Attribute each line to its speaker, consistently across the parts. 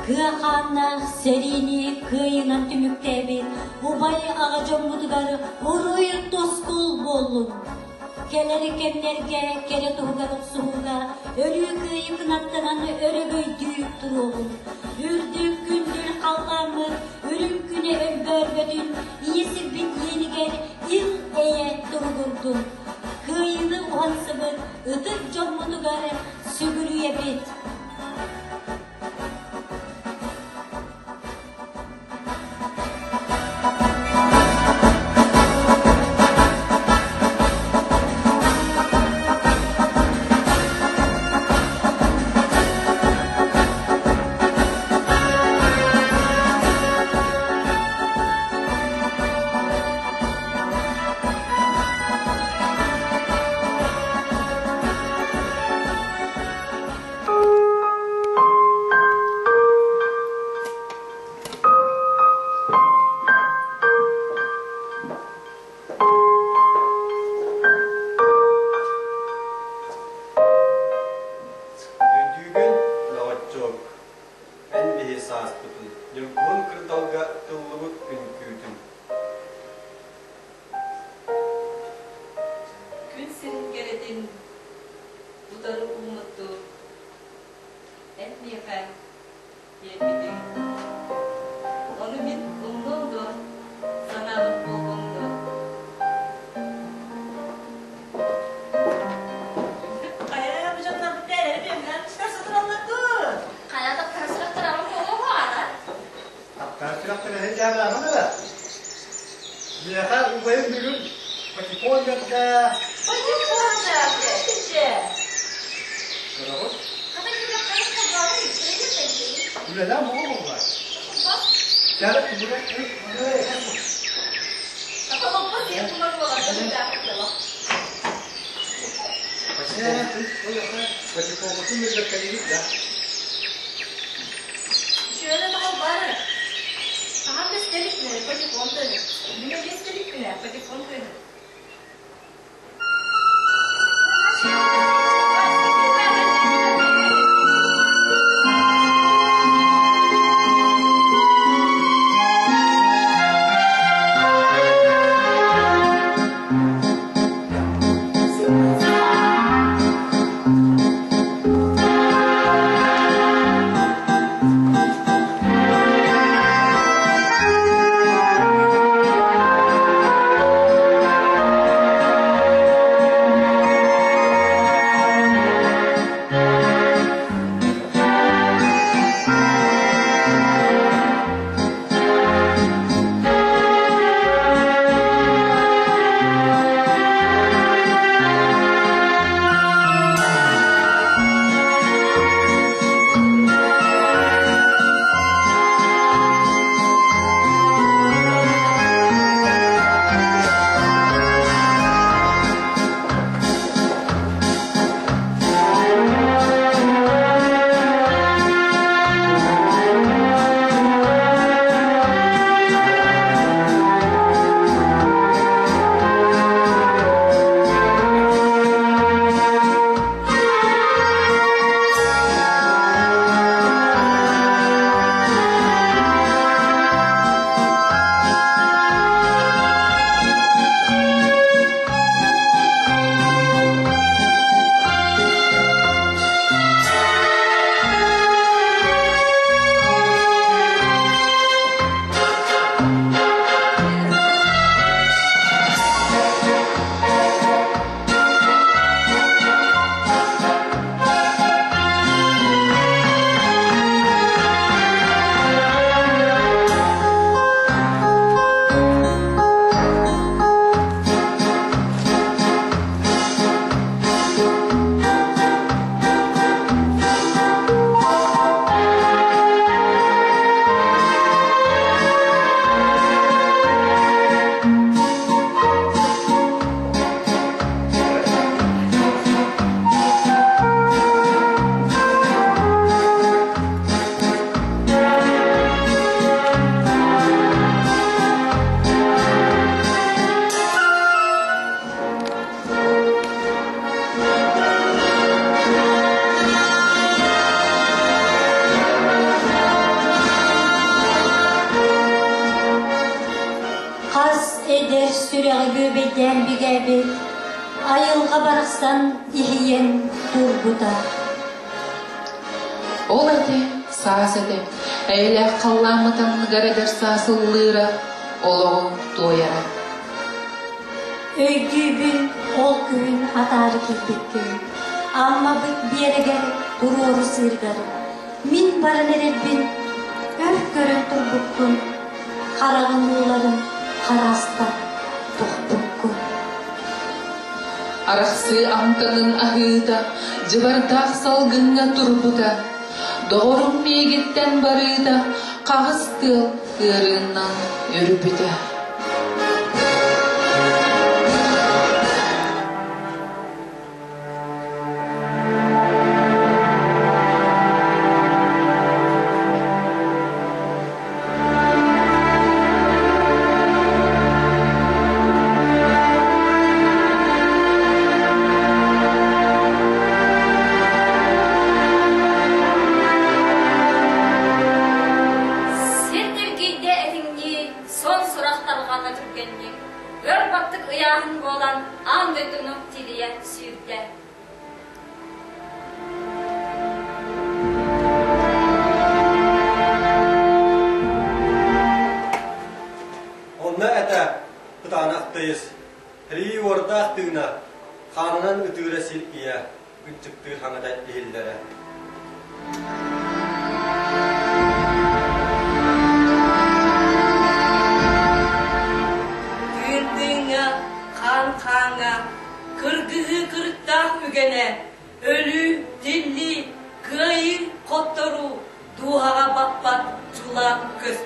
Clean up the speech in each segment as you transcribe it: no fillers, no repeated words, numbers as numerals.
Speaker 1: Kıyakannak serini kıyınan tümüktebin, ubay ağacın buduları uruyup doskul bolun. Keleri kenlerge, kere tuğgarıp suğuga, ölü kıyı kınattananı örüböy düyüp durulun. Ürdük gündül kalkamı, ölüm güne ölbörbödün, iyisi bit yeni gel, il eye durgurdun. Kıyılı uhansıbın, ıtık can budugarı, sügürüye bit. bir ayılga barıksan ihiyen turbuda.
Speaker 2: Ol ete, sas ete, eyle kallamatan gareder sasıllığıra, oloğu doyara.
Speaker 1: Öydüğün ol köyün atarı kilpik köyün. Alma bir yere gel, duruoru sırgarı. Min barın erebbin, öf görün turbukkun. Karağınlıların karasta tohbukkun.
Speaker 2: Araqsı amkanın ahıda, cıvardaq salgınga turbuta. Doğrum megitten barıda, qağıstı ırığından örüpüte.
Speaker 3: Onda ete bıtanaktayız. Hri orada attığına kanının ötüğüre silkiye gıcıktığı hanıda ehillere.
Speaker 4: Düğündüğüne, kan, kırgığı kırıkta ügene, ölü, dilli, kıyı, kottoru, duağa bakbat, çula, köstü.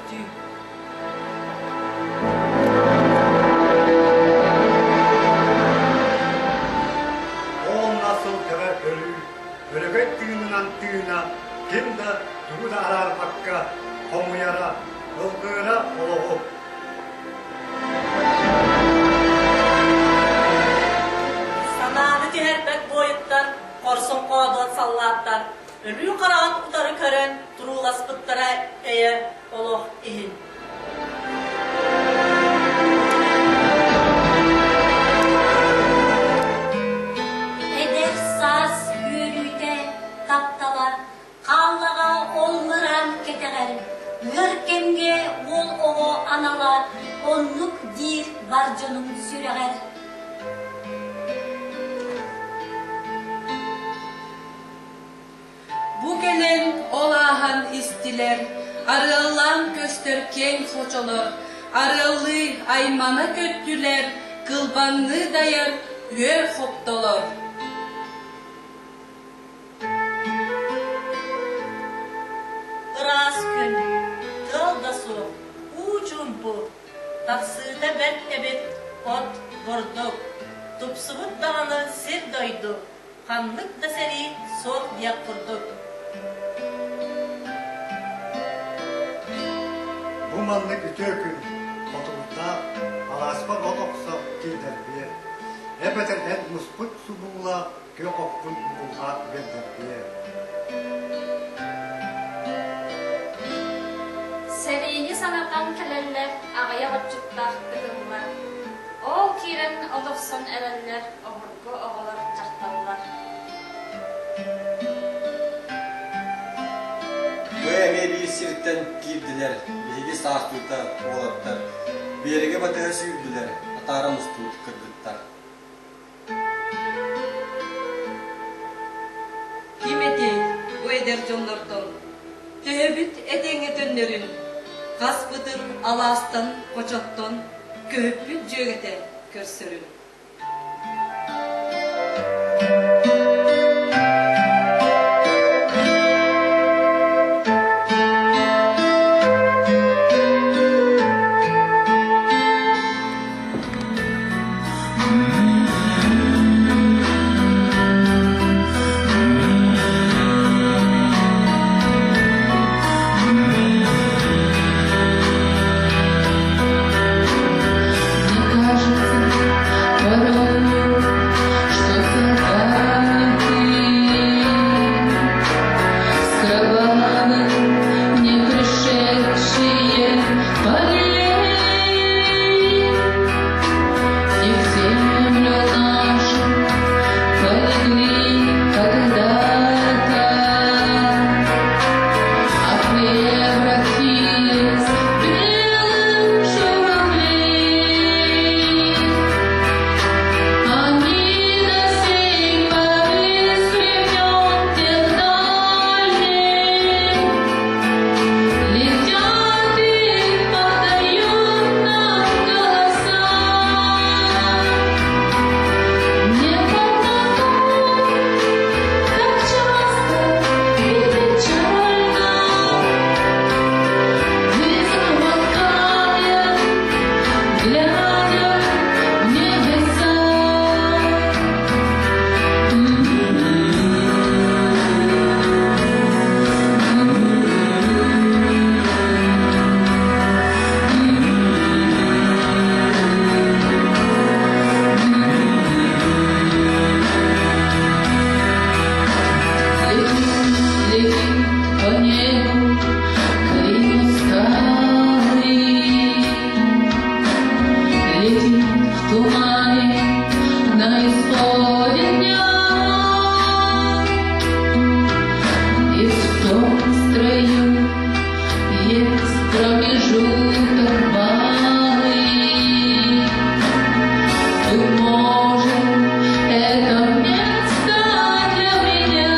Speaker 5: Ölüget düğünün antığına, kim de duru da arar hakka, komuyara, ılgıra oluğu.
Speaker 4: Sananı ciherbet boyuttan, korsun koğadan sallattan, ölü karağıt utarı kören, durulas bıttıra eye, oluğ ihin.
Speaker 1: Taptala, kallaga olmıram keteğerim. Görkemge ol oğu analar, onluk dir barcının süreğer.
Speaker 6: Bu gelen olahan istiler, arılan gösterken soçalar, arılı aymana köttüler, kılbanlı dayar, üye hoptalar.
Speaker 4: Iras gün, tıl da su, uçun bu. Taksıda ben ebet ot vurduk. Tupsuvut dağını sir doydu. Kanlık da seri soğuk diye kurduk.
Speaker 5: Bu manlık ütükün, otulukta, alaspa otoksa gider diye. Ebeten et musput subuğla, gök okkun bulha gider diye.
Speaker 7: Seriyini sanatan kelenler, ağaya vacıklar ıgınlar. Ol kiren olursun erenler, oğurgu oğular cahtallar.
Speaker 3: Bu eme bir siritten girdiler. Bilgi sağlıkta oğlatlar. Bir yere batığa sürdüler. Ataramız tut kırdıklar.
Speaker 4: Kime değil bu eder canlardan. Tövbüt edenge dönlerin. Kaspıdır alastan, koçattan, köhüplü cögete körsörün.
Speaker 2: Землю по небу клин старый, летит в тумане на исходе дня, и в том строю есть промежуток малый. Быть может, это место для меня.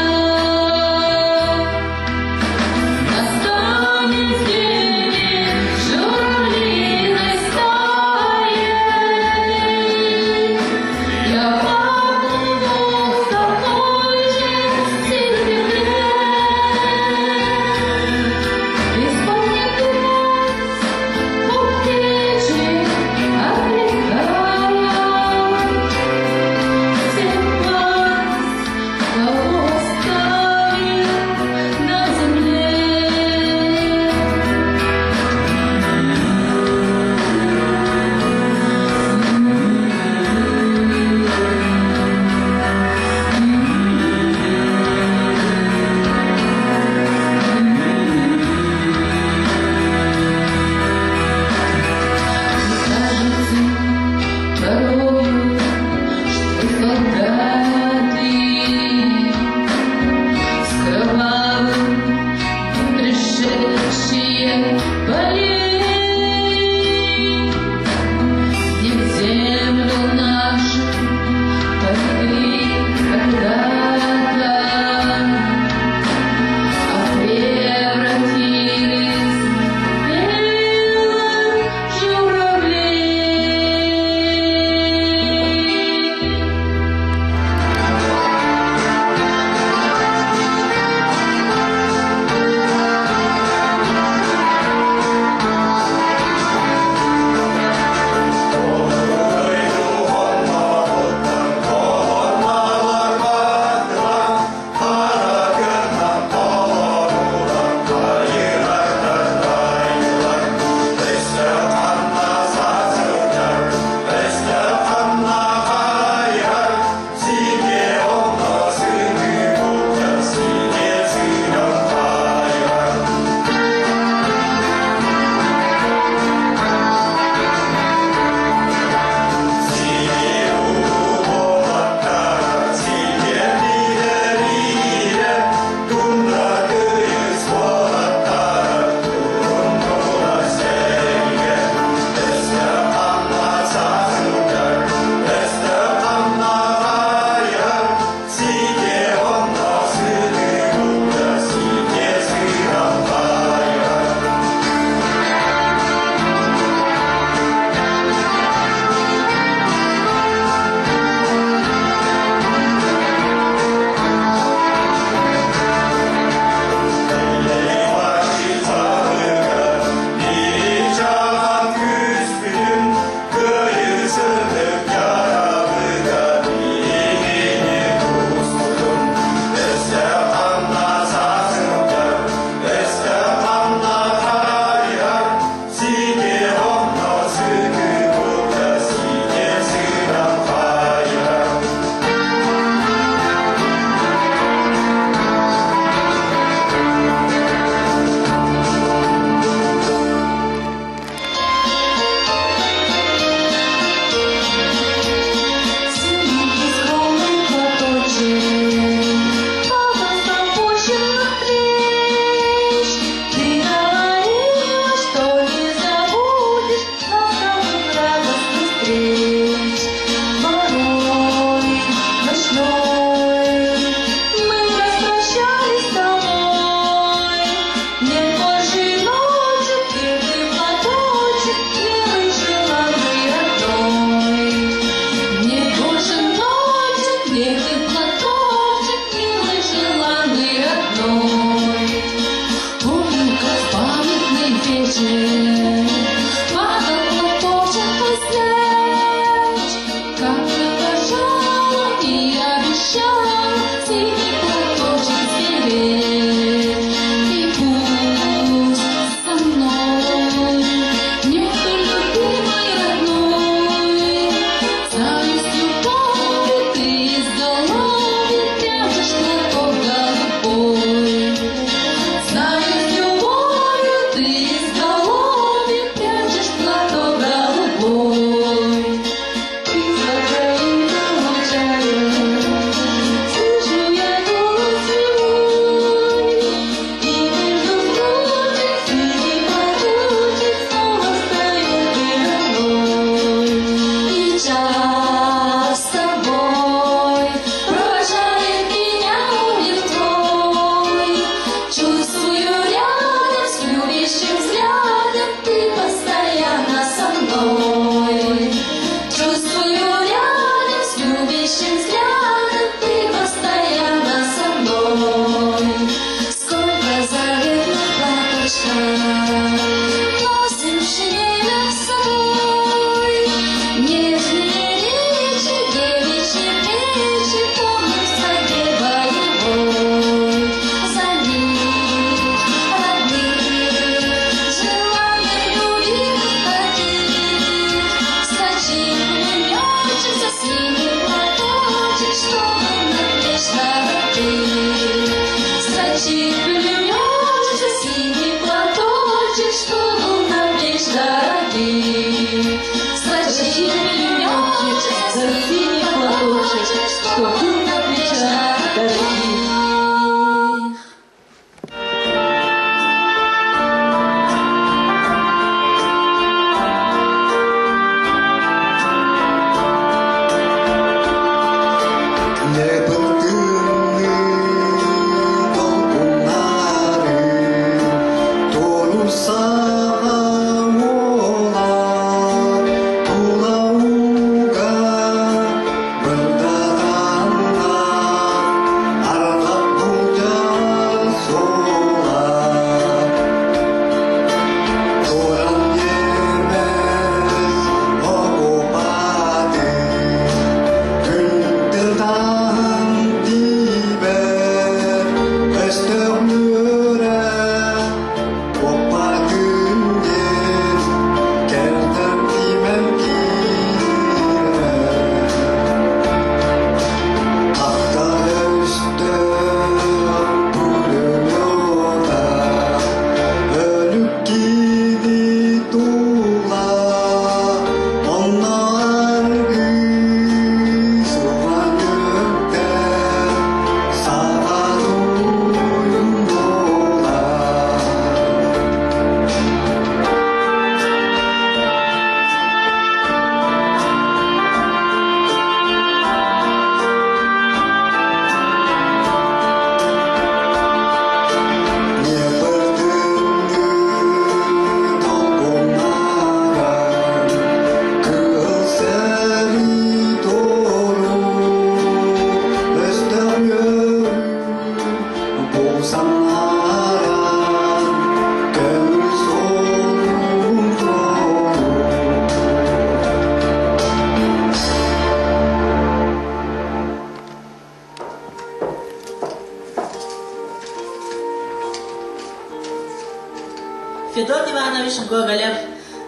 Speaker 4: Федор Иванович Гоголев,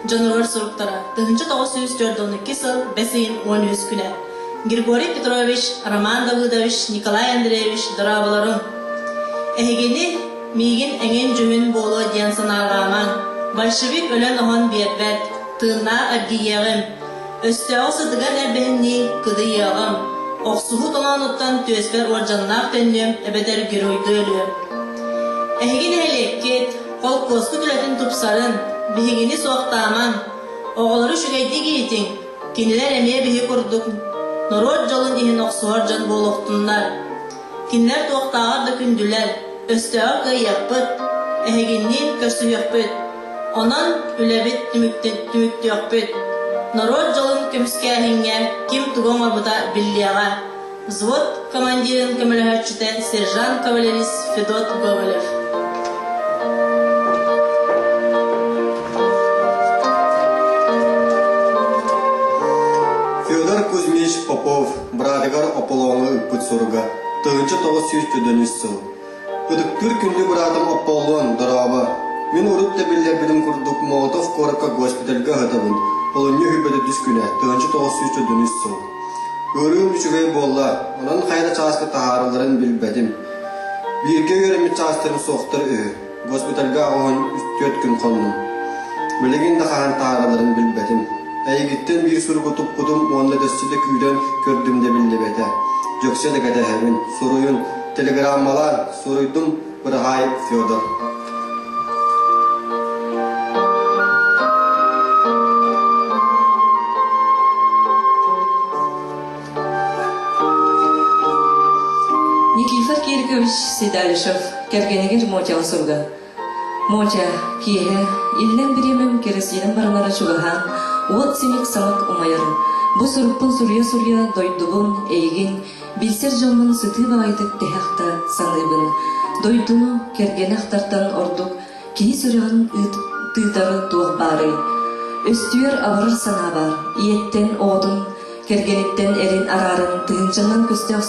Speaker 4: Жануар Суруктара, 1942 сыл, бәсейін 13 күнә. Григорий Петрович, Роман Давыдович, Николай Андреевич Дорабаларын. Әйгені мейгін әңен жүмін болу ден санағаман. Большевик өлен оған бербәт, тыңна әбгейеғім. Өстеғі сыдыған әрбәнні күді еғім. Оқсуғу толан ұттан төспер оржаннақ тәннем әбәдер геройды өлім. Әйгін әлеккет, қол қосқы түлетін тұпсарын, бігіні соқтаман. Оғылары шүгәйді кейтін, кенілер әмее бігі құрдық. Норот жолын ехін оқсуғар жан болуқтынлар. Кинлер тоқтағарды күнділер, өстеғі қайяқпыт, әйгіннен көрсі өқпыт. Онан үләбет түмікті өқпыт. Народ жолын көміске әхінге, кем тұғым арбыта біллияға. Взвод командирин көміліғарчыты сержант кавалерист Федот Гоголев.
Speaker 3: Федор Кузьмич Попов, брадыгар Аполлоны үппіт соруга, 1909 сыл. Өдіктір күнді брадым Аполлон дұрабы. Мен ұрып тәбілі білім күрдік Молотов Корка госпитальға ғытабын. Олынне хүбеді дүс күні, 1909 сыл. Өрігім үшігей болла, онан қайда часқы тағарыларын білбәдім. Бірге өрімі частырын соқтыр үй, госпитальға оғын 4 күн қонным. Білігін де қаған тағарыларын білбәдім. Әйгіттен бір сұрғы тұпқыдым, онда дөссіді күйден көрдім де білді бәді. Жөксе де кәдәхәмін, сұруйын, телеграммалар, сұруйдым Бірғай Федор.
Speaker 8: Никифор Киркович Седалишев, кергенегер Мотяға сұрға. Мотя, кейі, илден біремем кересенім барынара чугахан, от семек самак умайырын. Бұ сұрыппын сурья дойдуғын, әйген, білсер жолмын сүті бағайтық тәхақта санайбын. Дойдуну кергені ақтартан ордық, кей сүріғын тыйтары туық бары. Өстүйер аварыр сана бар, иеттен оғдың, кергенеттен әрін арарын тығынчанан көстіғ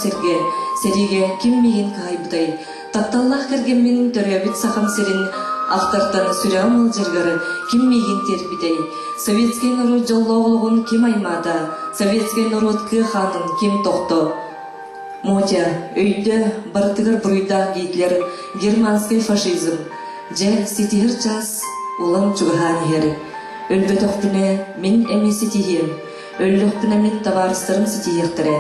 Speaker 8: сериге кем меген қайбыдай. Тапталлах кергенмен төрәбіт сақам серін ақтартан сүрәмыл жыргары кем меген терпидей. Советский народ жоллауылығын кем аймада, советский народ қанын кем тоқты. Мотя, өйді бартығыр бұруйда гейтлер германский фашизм. Жә сетігір час улам чуғаған ері. Өлбет оқтыне мен әме сетігем. Өлліқпіне мен табарыстарым сетігектірі.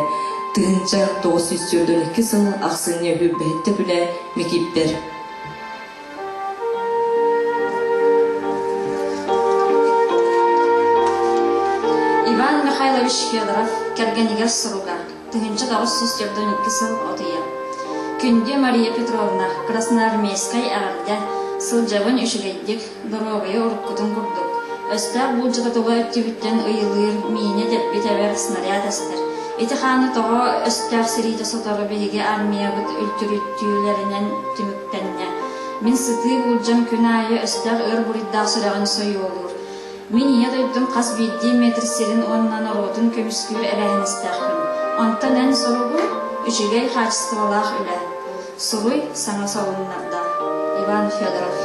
Speaker 8: Тығынча 942 сыл ақсыне хүббәтті бүлі мекеппер.
Speaker 7: Иван Михайлович Федоров кергенегер сұруға. Тығынча 942 сыл отыя. Күнде Мария Петровна Красноармейскай ағарда сыл жабын үшігейдік дорогaya ұрыққытын күрдік. Өстәр бұл жығытуға өттебіттен ұйылыр миіне депбет әбер снаряд әстір. Эти ханы тоға өстәр сирейді сотары бейге армия бұд өлтүрүттүйлерінен түміктенне. Мен сыты бұлжам күн айы өстәр өр бұриддар сұрағын сойы olur. Мен ие дойдым қас бейді метр серін оннан орудын көміскүр әрәйін істәқпін. Онтан ән соруғы үшігей қачыстығалақ үлі. Сұруй саңа сауынларда. Иван Федоров.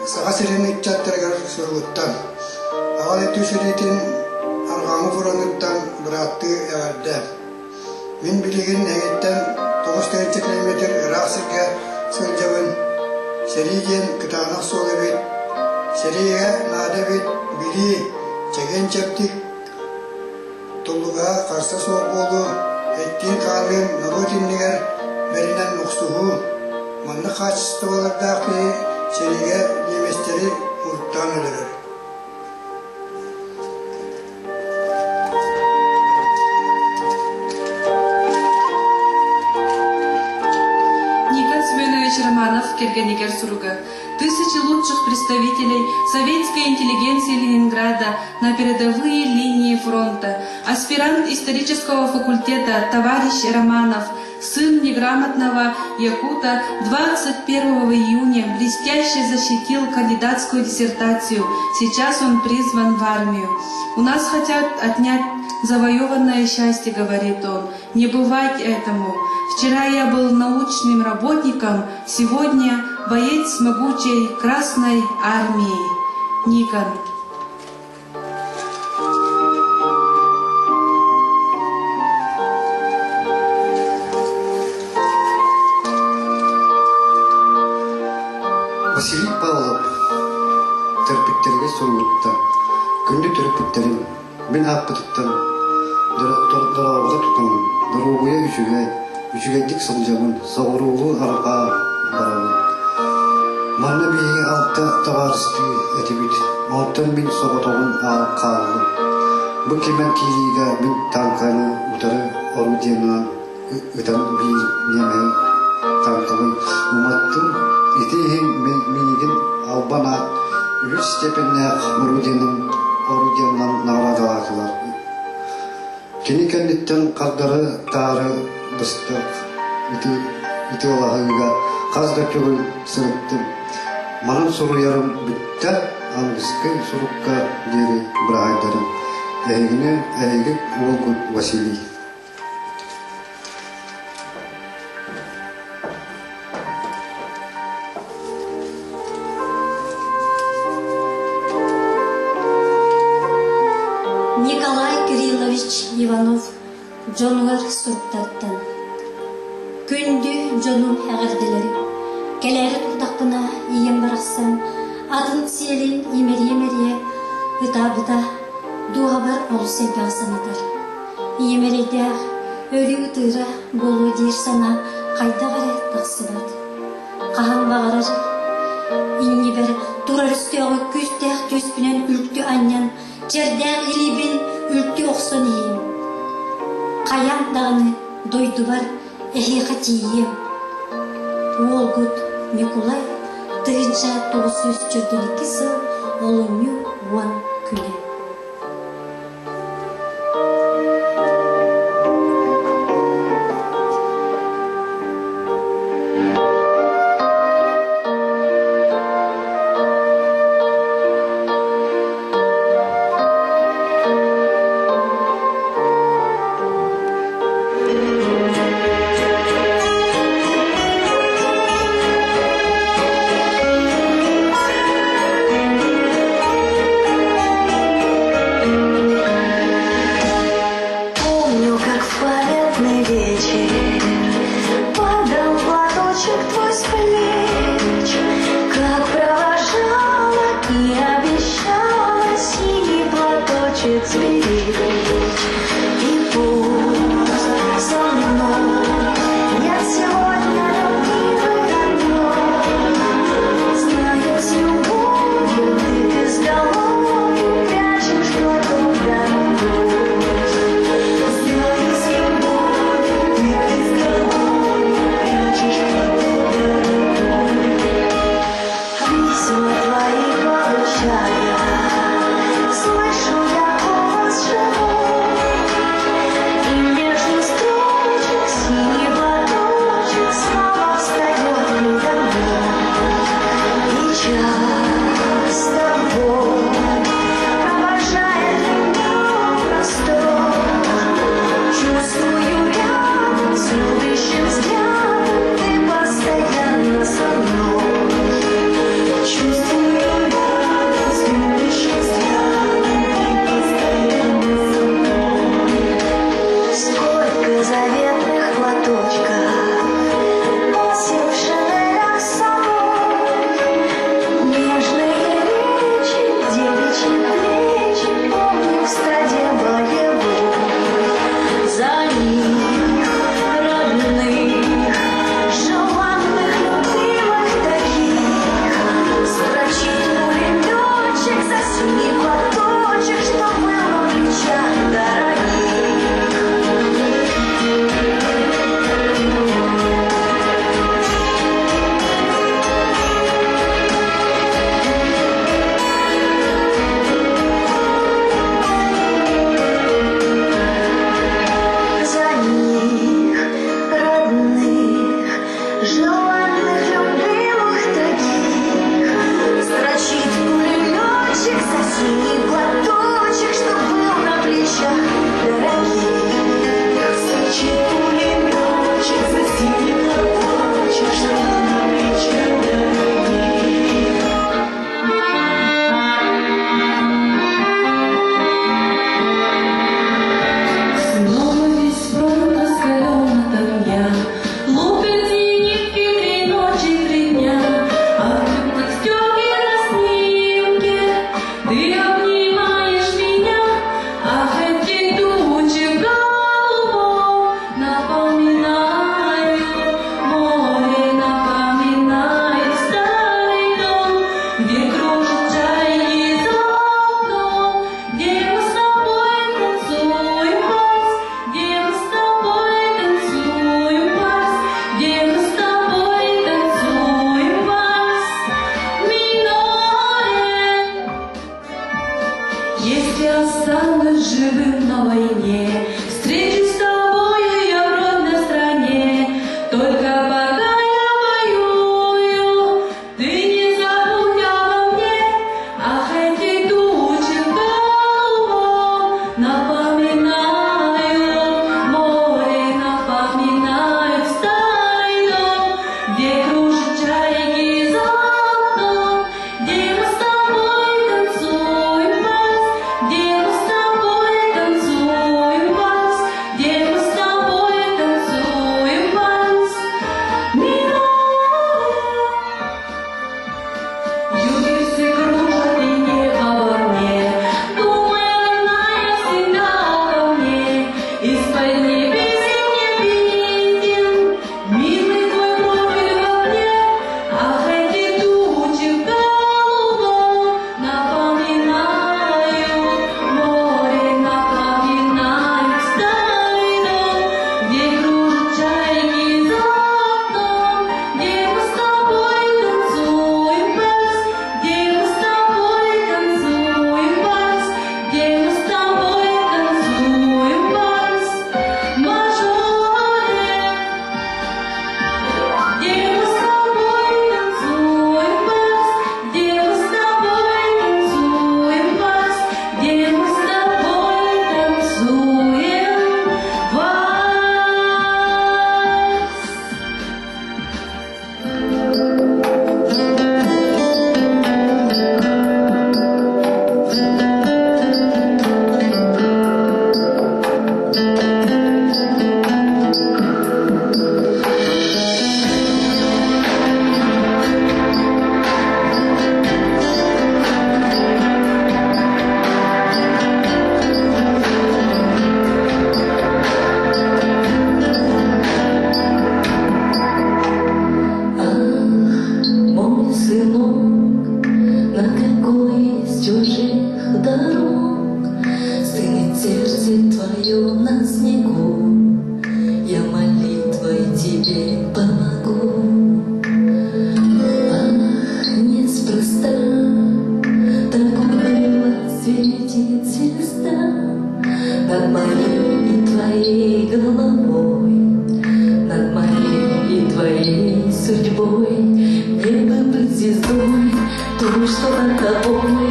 Speaker 9: Сағасырын үтчаттырғар сұрғыттан. Ағал еті сүретін арғамы фураныттан бұратты әғарда. Мен білеген әйеттен 9 километр Ирақ сірге сылжабын. Серейден күтанық солы бет. Серейге нады бет білі чеген чәптік. Тұлыға қарсы соқ болу. Әттен қалым наротиннігер бәрінен мұқсуғу. Манны қачысты олардақы Серейге неместері ұрттан өлірір.
Speaker 6: Николай Семенович Романов, кергенегер суруга. Тысячи лучших представителей советской интеллигенции Ленинграда на передовые линии фронта. Аспирант исторического факультета товарищ Романов сын неграмотного якута, 21 июня блестяще защитил кандидатскую диссертацию. Сейчас он призван в армию. «У нас хотят отнять завоеванное счастье», — говорит он. «Не бывать этому. Вчера я был научным работником, сегодня боец могучей Красной армии». Никон.
Speaker 5: Василий Павлов терпиктерге соругутта күндү терпиктерин мен аппыттан дорабыга тутумун дорогуя үчүгейдик сылжабын согуруулу арга барабын манна бии алта табарысты этибит онтон мен соготогун алып калдым бу кемен кирига мен танканы утары орудиянан ытан бии неме танкалы уматтым итиһин минигин албана үч степеннех орудиянан наградалакылар кеникендиттен кардары таары быстык ити олахыга казда көгүл сырыттым манын суруярым бүтtä ангыскы сурукка дери бирайдарым эйгик Волгут Василий.
Speaker 1: Николай Кириллович Иванов жонугар суруктаттан. Күндү жонун эгерделери. Келери турдакпына ийем бараксан, атын сиелин имерие ытабыта дуабар олусе басанатар. Иемереде өлү тыра болу дир сана кайда гаре таксыбат. Кахан багарар инни бер турар үстөгө күстэх төспүнөн үлктү аньян жердег илибин үлктү оксон ийим. Каян даганы дойду бар эхихатием. Волгут Микулай 1942 жыл олоню ван күнү.
Speaker 10: Слышу я голос
Speaker 2: Если останусь живым на войне, встречусь с тобою я в родной стране. Только пока я воюю, ты не забудь обо мне. Ах, эти тучи голубом напоминают море, напоминают старый дом, где кружат чайки за окном, где мы с тобой танцуем вальс, где мы с тобой танцуем вальс, где мы с тобой танцуем вальс. Милая, юги все кружат и небо во мне, думая, родная всегда обо мне. Из-под небес мне виден милый твой профиль во мне. Ах, эти тучи голубом напоминают море, напоминают старый дом, где кружат чайки за окном, где мы с тобой танцуем вальс, где мы с тобой танцуем вальс, где мы с тобой танцуем вальс. Мажоре, где мы с тобой танцуем вальс, где мы с тобой танцуем вальс, где мы с тобой танцуем
Speaker 8: Мой сынок, на какой из чужих дорог стынет сердце твое на снегу, я молитвой тебе помогу. Ах, неспроста так уныло светит звезда над моей и твоей головой, над моей и твоей судьбой. Мне бы быть звездой, той, что над тобой,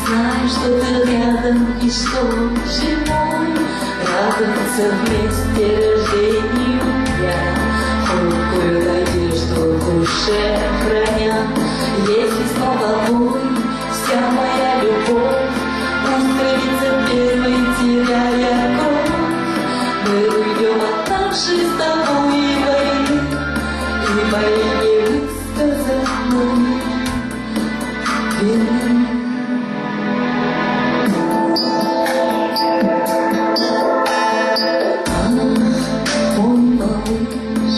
Speaker 8: знаю, что ты рядом и что живой. Радоваться вместе рождению я, хрупкую надежду в душе храня. Если снова бой, вся моя любовь устремится первой, теряя кровь, мы уйдем от нашей с тобой войны и моей невысказанной вины. Мой малыш,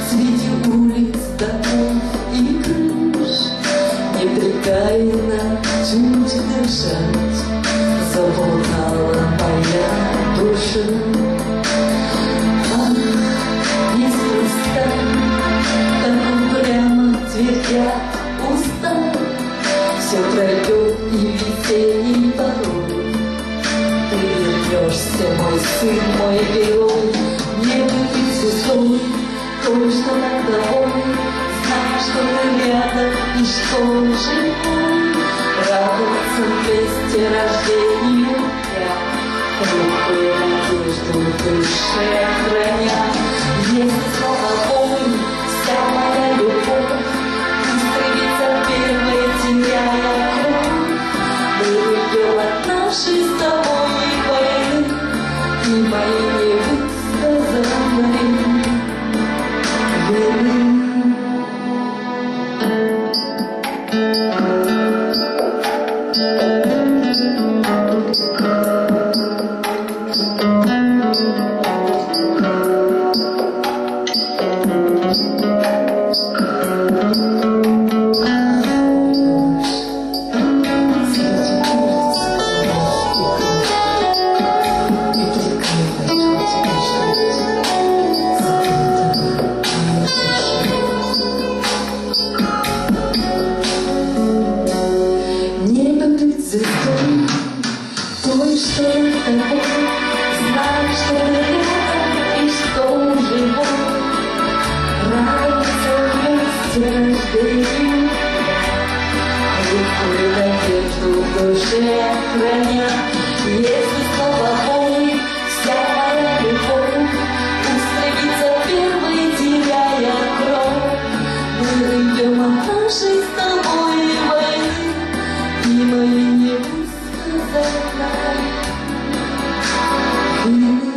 Speaker 8: среди улиц, домов и крыш, непрекаянно чуть дышать заполнала моя душа. Ах, неспроста так упрямо твердят уста, все пройдет и весенний порой. Ты вернешься, мой сын, мой герой. Мне бы быть звездой, той, что над тобой, знаю, что ты рядом и что живой. Радоваться вместе рождению я, хрупкую надежду в душе храня. Если снова бой, вся моя любовь устремится первой, теряя кровь, мы уйдем от нашей с тобой войны и моей невысказанной вины.
Speaker 2: что я с тобой, знай, что ты рядом и что живу. Радуйся вместе рождению, легкую надежду в душе храня. Если снова помнит вся моя любовь, устремится первой, теряя кровь. Мы уйдем от нашей с тобой войны, и мои не высказать нам вины.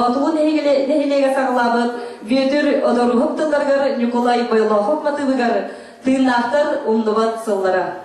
Speaker 8: Отугу нехилеге сағылабыт, Гөтір одоруғып тыларғар Николай Байлохов матыбыгар, тыынақтар умнубат сыллара.